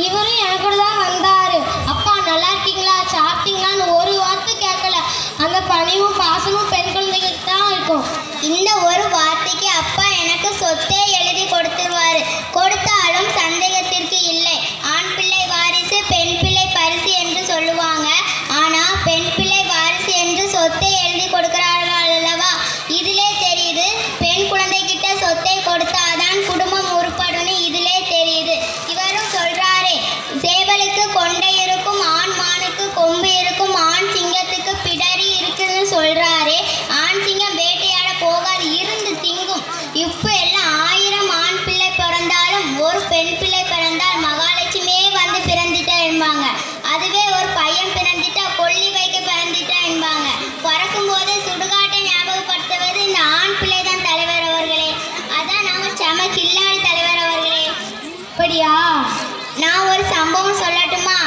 இவரும் என் கூட தான் வந்தாரு. அப்பா நல்லா இருக்கீங்களா, சாப்பிட்டீங்களான்னு ஒரு வார்த்தை கேட்கல. அந்த பணிவும் பாசமும் பெண் குழந்தைகளுக்கு தான் இருக்கும். இந்த ஒரு வார்த்தைக்கு அப்பா எனக்கு சொத்தே எழுதி கொடுத்துருவாரு. கொடுத்தாலும் சந்தேகத்திற்கு இல்லை. ஆண் பிள்ளை வாரிசு, பெண் பிள்ளை பரிசு என்று சொல்லுவாங்க. ஆனா பெண் பிள்ளை வாரிசு என்று சொத்தை எழுதி கொடுக்கிறார்கள் அல்லவா? இதிலே தெரியுது பெண் குழந்தை கிட்ட சொத்தை கொடுத்தாதான் குடும்பம் உருப்படும்னு இதிலே தெரியுது. இவரும் சொல்றாரே, சேவலுக்கு கொண்டை இருக்கும், ஆண் மானுக்கு கொம்பு இருக்கும், ஆண் சிங்கத்துக்கு பிடரி இருக்குன்னு சொல்றாரே. ஆண் சிங்கம் வேட்டையாட போகாது, இருந்து திங்கும். இப்போ எல்லாம் 1000 ஆண் பிள்ளை பிறந்தாலும் ஒரு பெண் பிள்ளை பிறந்தால் மகாலட்சுமியே வந்து பிறந்துட்டா என்பாங்க. அதுவே ஒரு பையன் பிறந்துட்டா கொல்லி வைக்க பிறந்துட்டா என்பாங்க. பிறக்கும் போது சுடுகாட்டை ஞாபகப்படுத்துவது இந்த ஆண் பிள்ளை தான் தலைவர் அவர்களே. அதான் நாம செம கில்லாடி தலைவர் அவர்களே. அப்படியா? நான் ஒரு சம்பவம் சொல்லட்டுமா?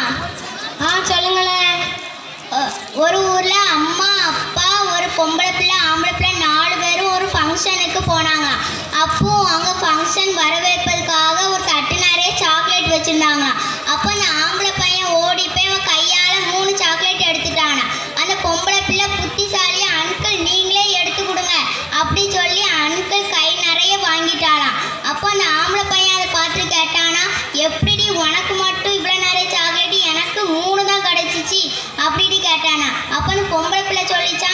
சொல்லுங்களேன். ஒரு ஊர்ல அம்மா, அப்பா, ஒரு பொம்பளை பிள்ளை, ஆம்பளை பிள்ளை 4 பேரும் ஒரு ஃபங்க்ஷனுக்கு போனாங்க. அப்போ அங்கே ஃபங்க்ஷன் வரவேற்பதுக்காக ஒரு தட்டு நிறைய சாக்லேட் வச்சுருந்தாங்க. அப்போ அந்த ஆம்பளை பையன் ஓடி போய் அவன் கையால் 3 சாக்லேட் எடுத்துட்டானா. அந்த பொம்பளை பிள்ளை புத்திசாலியா, அங்கிள் நீங்களே எடுத்து கொடுங்க அப்படி சொல்லி அங்கிள் கை நிறைய வாங்கிட்டாளாம். அப்போ அந்த ஆம்பளை பையன் அதை பார்த்து கேட்டானா, எப்படி உனக்கு மட்டும் இவ்வளோ நிறைய சாக்லேட், எனக்கு 3 தான் கிடச்சிச்சு அப்படி கேட்டானா. அப்போ அந்த பொம்பளை பிள்ளை சொல்லிச்சா,